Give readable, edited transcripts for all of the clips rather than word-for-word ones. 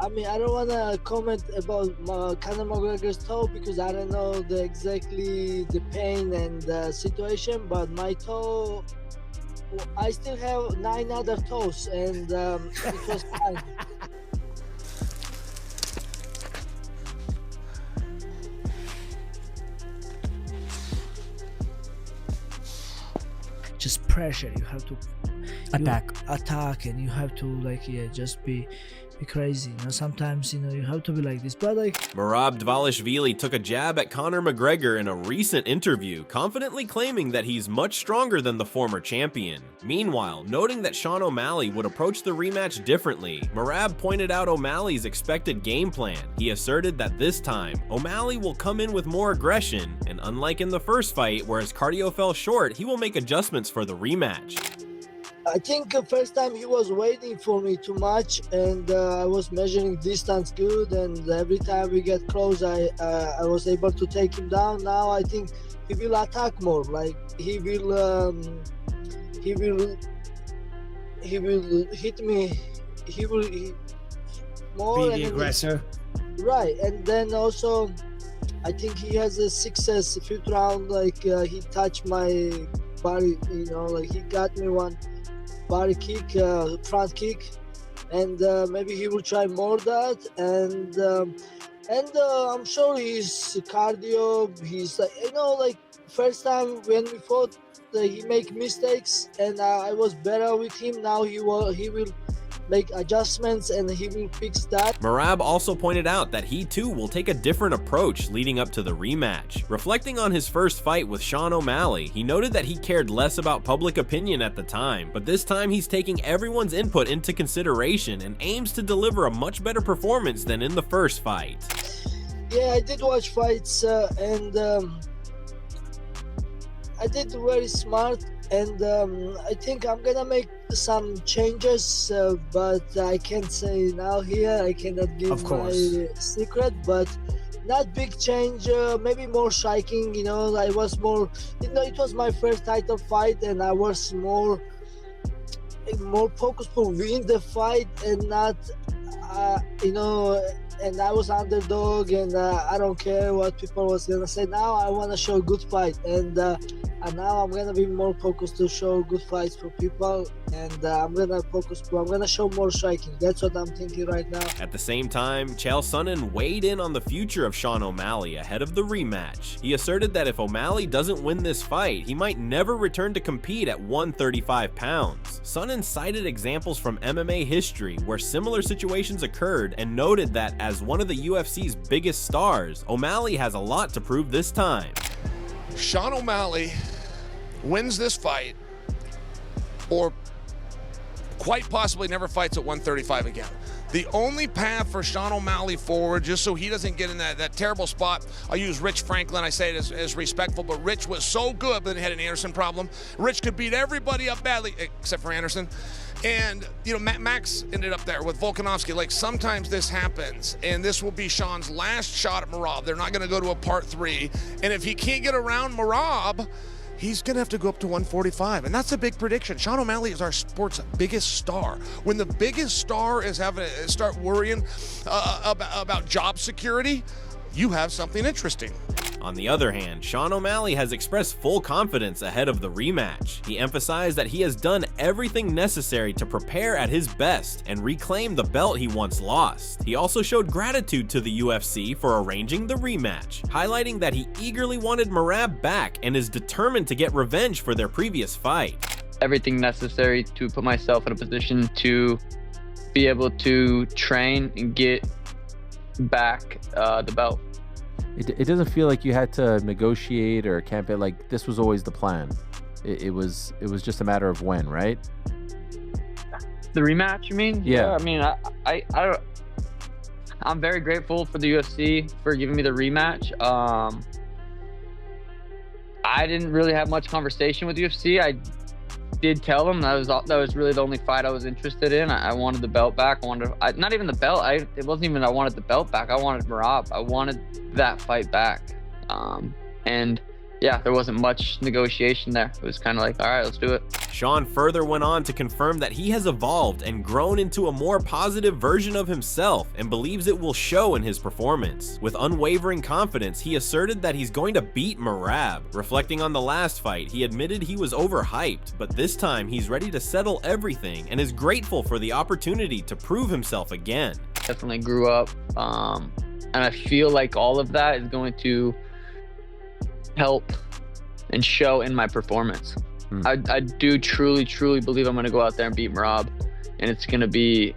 I mean, I don't want to comment about Conor McGregor's toe because I don't know exactly the pain and the situation. But my toe, I still have 9 other toes, and it was fine. Just pressure. You have to attack, and you have to just be crazy. Sometimes you have to be like this, but Merab Dvalishvili took a jab at Conor McGregor in a recent interview, confidently claiming that he's much stronger than the former champion. Meanwhile, noting that Sean O'Malley would approach the rematch differently, Merab pointed out O'Malley's expected game plan. He asserted that this time, O'Malley will come in with more aggression, and unlike in the first fight where his cardio fell short, he will make adjustments for the rematch. I think the first time he was waiting for me too much, and I was measuring distance good, and every time we get close, I was able to take him down. Now I think he will attack more. Like he will hit me. He will more. Be the aggressor. Right, and then also I think he has a success. Fifth round, he touched my body. He got me one body kick, front kick, and maybe he will try more that. And I'm sure his cardio, he's first time when we fought, he make mistakes, and I was better with him. Now he will make adjustments, and he will fix that. Merab also pointed out that he too will take a different approach leading up to the rematch. Reflecting on his first fight with Sean O'Malley, he noted that he cared less about public opinion at the time, but this time he's taking everyone's input into consideration and aims to deliver a much better performance than in the first fight. Yeah, I did watch fights, and I did very smart, and I think I'm gonna make some changes, but I can't say now here. I cannot give my secret, but not big change. Maybe more striking. I was more. It was my first title fight, and I was more focused to win the fight and not, And I was underdog, and I don't care what people was gonna say. Now I want to show good fight, and now I'm gonna be more focused to show good fights for people, and I'm gonna show more striking. That's what I'm thinking right now. At the same time, Chael Sonnen weighed in on the future of Sean O'Malley ahead of the rematch. He asserted that if O'Malley doesn't win this fight, he might never return to compete at 135 pounds. Sonnen cited examples from MMA history where similar situations occurred and noted that as one of the UFC's biggest stars, O'Malley has a lot to prove this time. Sean O'Malley wins this fight, or quite possibly never fights at 135 again. The only path for Sean O'Malley forward, just so he doesn't get in that terrible spot, I'll use Rich Franklin, I say it as respectful, but Rich was so good, but he had an Anderson problem. Rich could beat everybody up badly, except for Anderson. And, Max ended up there with Volkanovski. Sometimes this happens, and this will be Sean's last shot at Merab. They're not going to go to a part 3. And if he can't get around Merab, he's going to have to go up to 145. And that's a big prediction. Sean O'Malley is our sport's biggest star. When the biggest star is having to start worrying about job security, you have something interesting. On the other hand, Sean O'Malley has expressed full confidence ahead of the rematch. He emphasized that he has done everything necessary to prepare at his best and reclaim the belt he once lost. He also showed gratitude to the UFC for arranging the rematch, highlighting that he eagerly wanted Merab back and is determined to get revenge for their previous fight. Everything necessary to put myself in a position to be able to train and get back the belt. It doesn't feel like you had to negotiate or campaign. Like this was always the plan. It was just a matter of when, right? The rematch, you mean? Yeah. I mean, I'm very grateful for the UFC for giving me the rematch. I didn't really have much conversation with UFC. I did tell them that was really the only fight I was interested in. I wanted the belt back. Not even the belt. It wasn't even I wanted the belt back. I wanted Merab. I wanted that fight back. And yeah, there wasn't much negotiation there. It was kind of like, all right, let's do it. Sean further went on to confirm that he has evolved and grown into a more positive version of himself and believes it will show in his performance. With unwavering confidence, he asserted that he's going to beat Merab. Reflecting on the last fight, he admitted he was overhyped, but this time he's ready to settle everything and is grateful for the opportunity to prove himself again. Definitely grew up, and I feel like all of that is going to help and show in my performance. I do truly believe I'm going to go out there and beat Merab, and it's going to be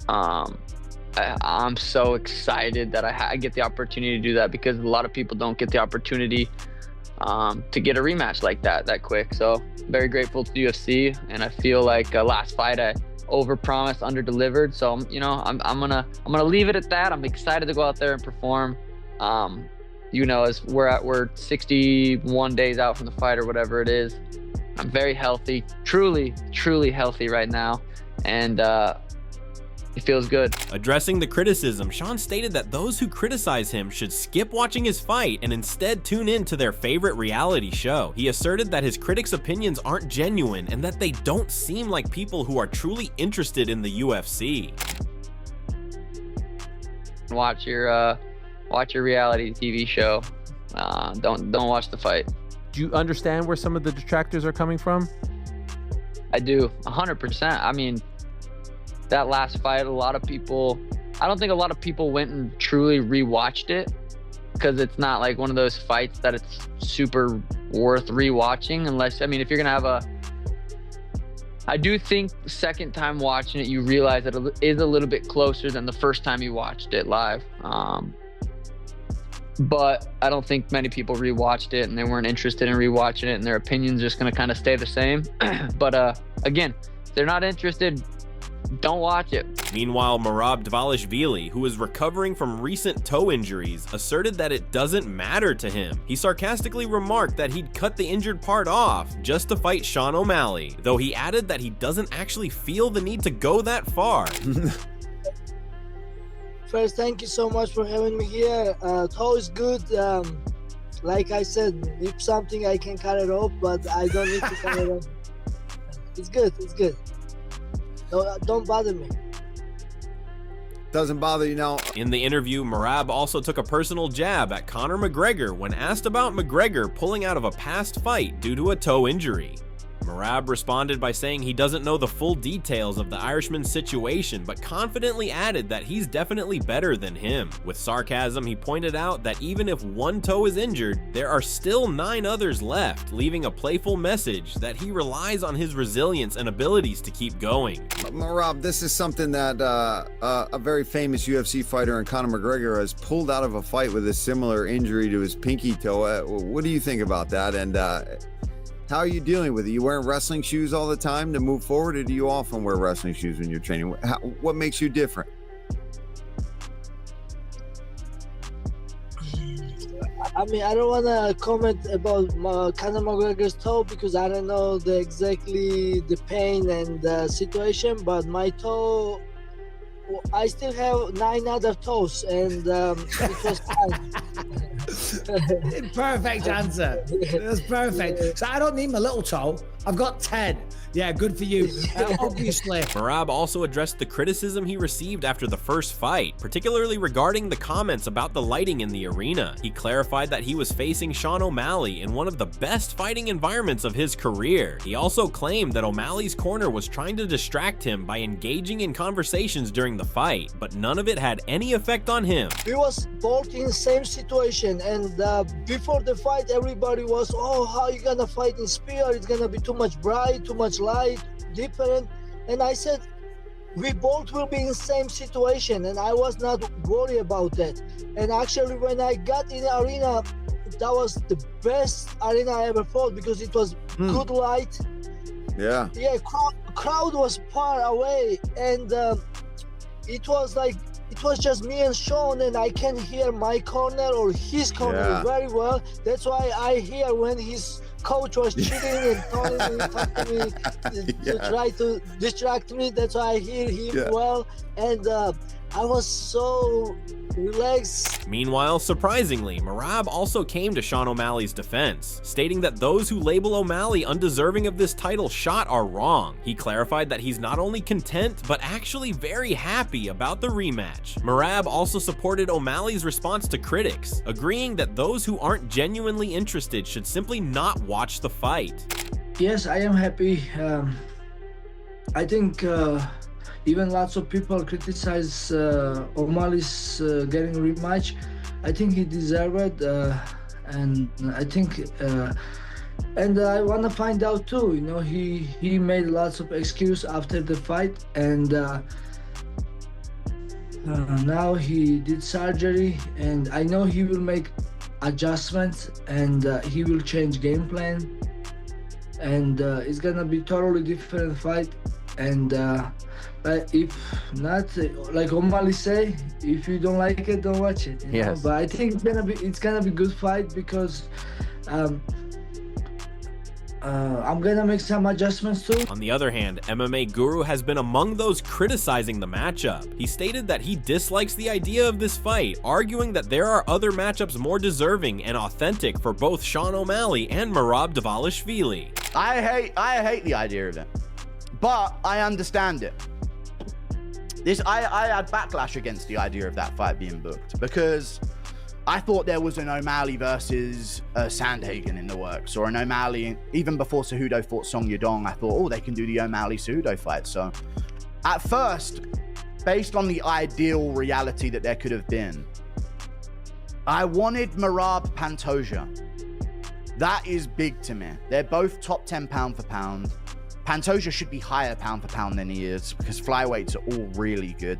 I'm so excited that I get the opportunity to do that, because a lot of people don't get the opportunity to get a rematch like that quick. So very grateful to UFC, and I feel like last fight I overpromised, underdelivered. So I'm gonna leave it at that. I'm excited to go out there and perform. As we're 61 days out from the fight or whatever it is. I'm very healthy, truly healthy right now, and it feels good. Addressing the criticism, Sean stated that those who criticize him should skip watching his fight and instead tune in to their favorite reality show. He asserted that his critics' opinions aren't genuine and that they don't seem like people who are truly interested in the UFC. Watch your reality TV show. Don't watch the fight. Do you understand where some of the detractors are coming from? I do, 100%. I mean, that last fight, I don't think a lot of people went and truly rewatched it, because it's not like one of those fights that it's super worth rewatching, if you're gonna have I do think the second time watching it, you realize that it is a little bit closer than the first time you watched it live. But I don't think many people rewatched it and they weren't interested in rewatching it, and their opinion's just going to kind of stay the same. But again, if they're not interested, don't watch it. Meanwhile, Merab Dvalishvili, who is recovering from recent toe injuries, asserted that it doesn't matter to him. He sarcastically remarked that he'd cut the injured part off just to fight Sean O'Malley, though he added that he doesn't actually feel the need to go that far. First, thank you so much for having me here. Toe is good. Like I said, if something I can cut it off, but I don't need to cut it off. It's good. Don't bother me. Doesn't bother you now. In the interview, Merab also took a personal jab at Conor McGregor when asked about McGregor pulling out of a past fight due to a toe injury. Merab responded by saying he doesn't know the full details of the Irishman's situation, but confidently added that he's definitely better than him. With sarcasm, he pointed out that even if one toe is injured, there are still 9 others left, leaving a playful message that he relies on his resilience and abilities to keep going. Merab, this is something that a very famous UFC fighter in Conor McGregor has pulled out of a fight with a similar injury to his pinky toe. What do you think about that? And how are you dealing with it? You wearing wrestling shoes all the time to move forward, or do you often wear wrestling shoes when you're training? What makes you different? I mean, I don't want to comment about Conor McGregor's toe because I don't know exactly the pain and the situation, but my toe, I still have 9 other toes, and it was fine. Perfect answer. That's perfect. So I don't need my little toe. I've got 10. Yeah, good for you. Obviously. Merab also addressed the criticism he received after the first fight, particularly regarding the comments about the lighting in the arena. He clarified that he was facing Sean O'Malley in one of the best fighting environments of his career. He also claimed that O'Malley's corner was trying to distract him by engaging in conversations during the fight, but none of it had any effect on him. We was both in the same situation, and before the fight, everybody was, oh, how you gonna fight in spear? It's gonna be too much bright, too much light, different. And I said, we both will be in the same situation, and I was not worried about that. And actually, when I got in the arena, that was the best arena I ever fought because it was good light. Yeah. Yeah, crowd was far away, and it was just me and Sean, and I can hear my corner or his corner very well. That's why I hear when his coach was cheating and talking me to try to distract me. That's why I hear him well. And I was so Relax. Meanwhile, surprisingly, Merab also came to Sean O'Malley's defense, stating that those who label O'Malley undeserving of this title shot are wrong. He clarified that he's not only content, but actually very happy about the rematch. Merab also supported O'Malley's response to critics, agreeing that those who aren't genuinely interested should simply not watch the fight. Yes, I am happy. I think even lots of people criticize O'Malley's getting a rematch. I think he deserved it, and I think, and I want to find out too. You know, he made lots of excuse after the fight, and now he did surgery, and I know he will make adjustments, and he will change game plan, and it's gonna be totally different fight. And if not, like O'Malley say, if you don't like it, don't watch it. You know? But I think it's gonna be good fight because I'm gonna make some adjustments too. On the other hand, MMA Guru has been among those criticizing the matchup. He stated that he dislikes the idea of this fight, arguing that there are other matchups more deserving and authentic for both Sean O'Malley and Merab Dvalishvili. I hate the idea of it, but I understand it. I had backlash against the idea of that fight being booked because I thought there was an O'Malley versus Sandhagen in the works, or an O'Malley, even before Cejudo fought Song Yadong, I thought, oh, they can do the O'Malley-Cejudo fight. So at first, based on the ideal reality that there could have been, I wanted Merab Pantoja. That is big to me. They're both top 10 pound for pound. Pantoja should be higher pound for pound than he is because flyweights are all really good.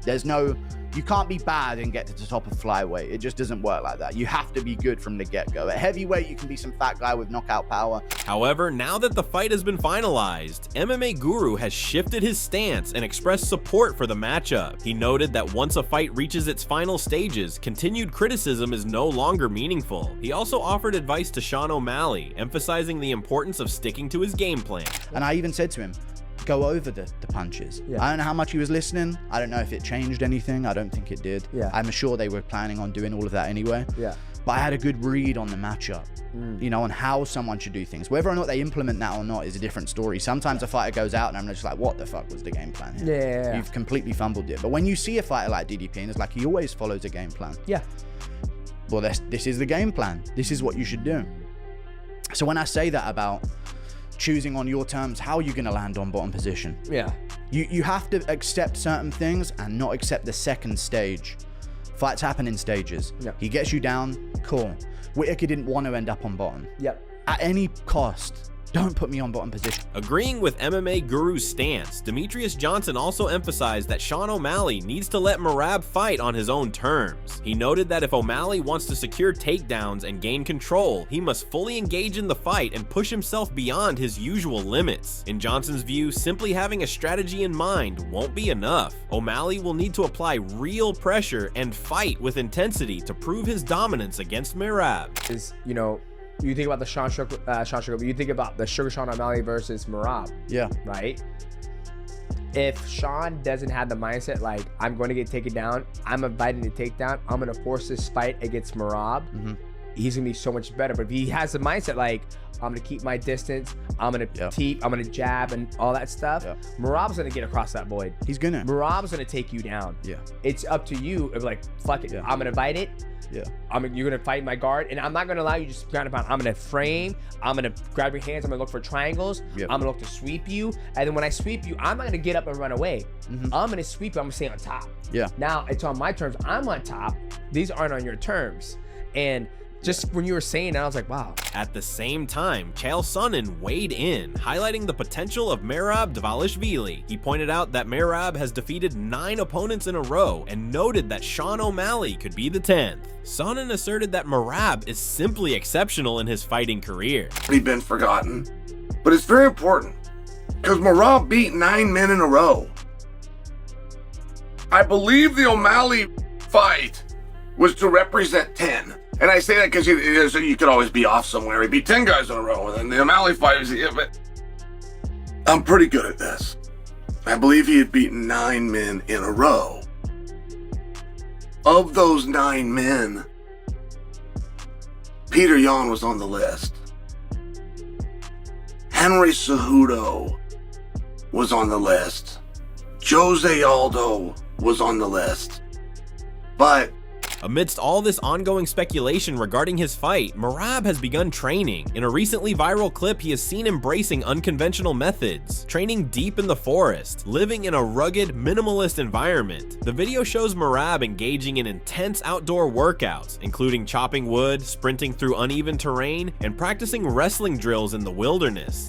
You can't be bad and get to the top of flyweight. It just doesn't work like that. You have to be good from the get-go. At heavyweight, you can be some fat guy with knockout power. However, now that the fight has been finalized, MMA Guru has shifted his stance and expressed support for the matchup. He noted that once a fight reaches its final stages, continued criticism is no longer meaningful. He also offered advice to Sean O'Malley, emphasizing the importance of sticking to his game plan. And I even said to him, go over the punches. I don't know how much he was listening. I don't know if it changed anything. I don't think it did. I'm sure they were planning on doing all of that anyway. But I had a good read on the matchup, you know, on how someone should do things. Whether or not they implement that or not is a different story. Sometimes a fighter goes out and I'm just like, what the fuck was the game plan here? You've completely fumbled it. But when you see a fighter like DDP, and it's like he always follows a game plan. Well, this is the game plan. This is what you should do. So when I say that about choosing on your terms, how are you going to land on bottom position? You have to accept certain things and not accept the second stage. Fights happen in stages. He gets you down, cool. Whittaker didn't want to end up on bottom. At any cost, don't put me on bottom position. Agreeing with MMA Guru's stance, Demetrius Johnson also emphasized that Sean O'Malley needs to let Merab fight on his own terms. He noted that if O'Malley wants to secure takedowns and gain control, he must fully engage in the fight and push himself beyond his usual limits. In Johnson's view, simply having a strategy in mind won't be enough. O'Malley will need to apply real pressure and fight with intensity to prove his dominance against Merab. You know, you think about the Sean Sugar, you think about the Sean O'Malley versus Merab. Right? If Sean doesn't have the mindset like, I'm going to get taken down, I'm inviting the takedown, I'm going to force this fight against Merab, he's going to be so much better. But if he has the mindset like, I'm going to keep my distance, I'm going to teep, I'm going to jab and all that stuff, Merab's going to get across that void. Merab's going to take you down. It's up to you of like, fuck it, I'm going to fight it. You're gonna fight my guard, and I'm not gonna allow you to just ground and pound. I'm gonna frame. I'm gonna grab your hands. I'm gonna look for triangles. I'm gonna look to sweep you, and then when I sweep you, I'm not gonna get up and run away. I'm gonna sweep you. I'm gonna stay on top. Now it's on my terms. I'm on top. These aren't on your terms. And just when you were saying that, I was like, wow. At the same time, Chael Sonnen weighed in, highlighting the potential of Merab Dvalishvili. He pointed out that Merab has defeated 9 opponents in a row and noted that Sean O'Malley could be the 10th. Sonnen asserted that Merab is simply exceptional in his fighting career. Been forgotten, but it's very important because Merab beat 9 men in a row. I believe the O'Malley fight was to represent 10. And I say that because you could always be off somewhere. He beat 10 guys in a row, and then the O'Malley fight was. But I'm pretty good at this. I believe he had beaten 9 men in a row. of those 9 men, Peter Yan was on the list. Henry Cejudo was on the list. Jose Aldo was on the list. But amidst all this ongoing speculation regarding his fight, Merab has begun training. In a recently viral clip, he is seen embracing unconventional methods, training deep in the forest, living in a rugged, minimalist environment. The video shows Merab engaging in intense outdoor workouts, including chopping wood, sprinting through uneven terrain, and practicing wrestling drills in the wilderness.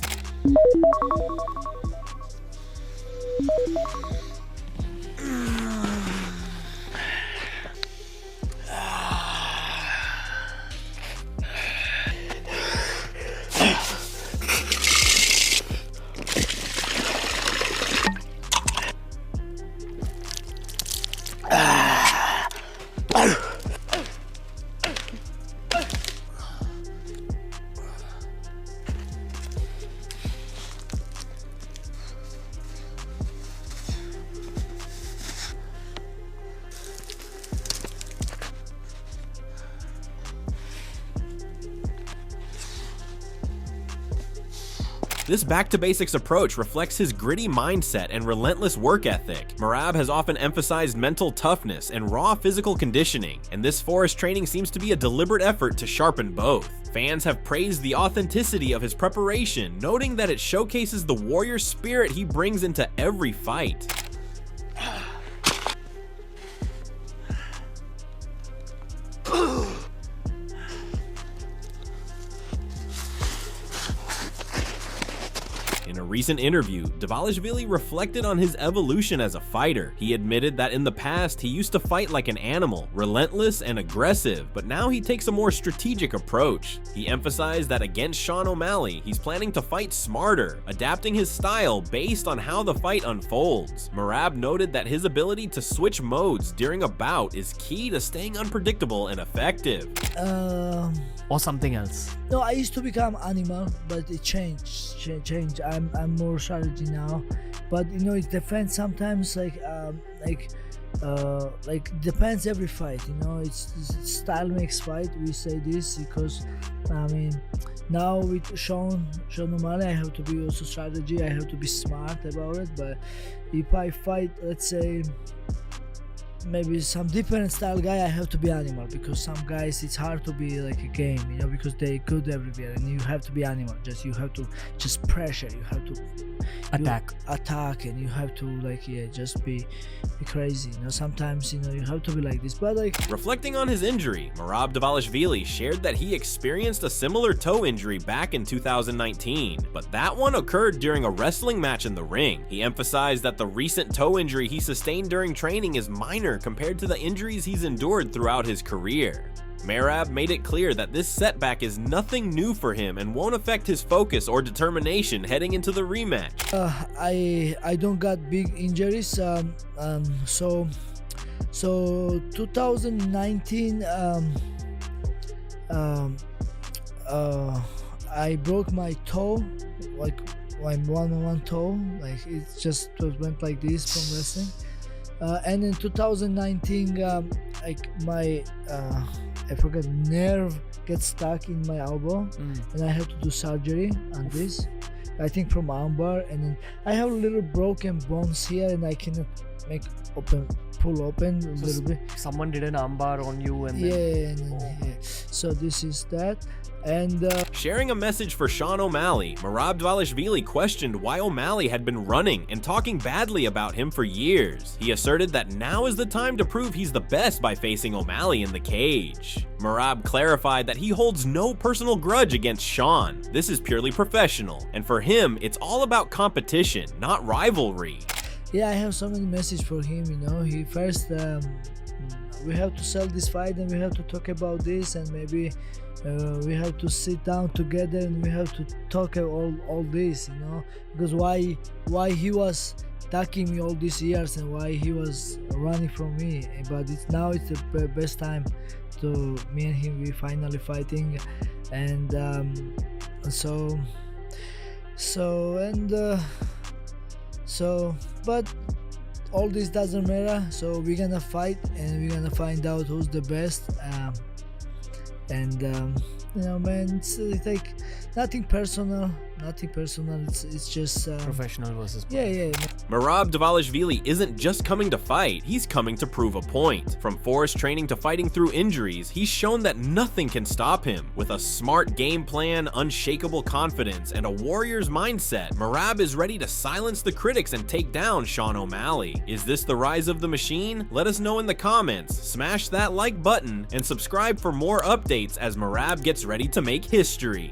This back-to-basics approach reflects his gritty mindset and relentless work ethic. Merab has often emphasized mental toughness and raw physical conditioning, and this forest training seems to be a deliberate effort to sharpen both. Fans have praised the authenticity of his preparation, noting that it showcases the warrior spirit he brings into every fight. In a recent interview, Dvalishvili reflected on his evolution as a fighter. He admitted that in the past, he used to fight like an animal, relentless and aggressive, but now he takes a more strategic approach. He emphasized that against Sean O'Malley, he's planning to fight smarter, adapting his style based on how the fight unfolds. Merab noted that his ability to switch modes during a bout is key to staying unpredictable and effective. Or something else. No, I used to become animal, but it changed. I'm more strategy now, but you know it depends sometimes. Like depends every fight. You know, it's style makes fight. We say this because I mean now with Sean O'Malley, I have to be also strategy. I have to be smart about it. But if I fight, let's say, maybe some different style guy, I have to be animal, because some guys it's hard to be like a game, you know, because they good everywhere and you have to be animal. You have to pressure, you have to attack, and you have to just be crazy, you know. Sometimes, you know, you have to be like this. But like, reflecting on his injury, Merab Dvalishvili shared that he experienced a similar toe injury back in 2019, but that one occurred during a wrestling match in the ring. He emphasized that the recent toe injury he sustained during training is minor compared to the injuries he's endured throughout his career. Merab made it clear that this setback is nothing new for him and won't affect his focus or determination heading into the rematch. I don't got big injuries. So 2019, I broke my toe, like my one toe, like it just went like this from wrestling. And in 2019, like my I forgot nerve gets stuck in my elbow, and I have to do surgery on this. I think from armbar, and then I have a little broken bones here, and I cannot pull open a little bit. Someone did an armbar on you, and yeah. So this is that. And sharing a message for Sean O'Malley, Merab Dvalishvili questioned why O'Malley had been running and talking badly about him for years. He asserted that now is the time to prove he's the best by facing O'Malley in the cage. Merab clarified that he holds no personal grudge against Sean. This is purely professional, and for him, it's all about competition, not rivalry. Yeah, I have so many messages for him, you know. He first, we have to sell this fight, and we have to talk about this, and maybe we have to sit down together, and we have to talk all this, you know, because why he was attacking me all these years, and why he was running from me. But now it's the best time to me and him, we finally fighting, and but all this doesn't matter. So we're gonna fight, and we're gonna find out who's the best. You know, man, it's like nothing personal. It's just professional versus yeah. Merab Dvalishvili isn't just coming to fight, he's coming to prove a point. From forest training to fighting through injuries, he's shown that nothing can stop him. With a smart game plan, unshakable confidence, and a warrior's mindset, Merab is ready to silence the critics and take down Sean O'Malley. Is this the rise of the machine? Let us know in the comments, smash that like button, and subscribe for more updates as Merab gets ready to make history.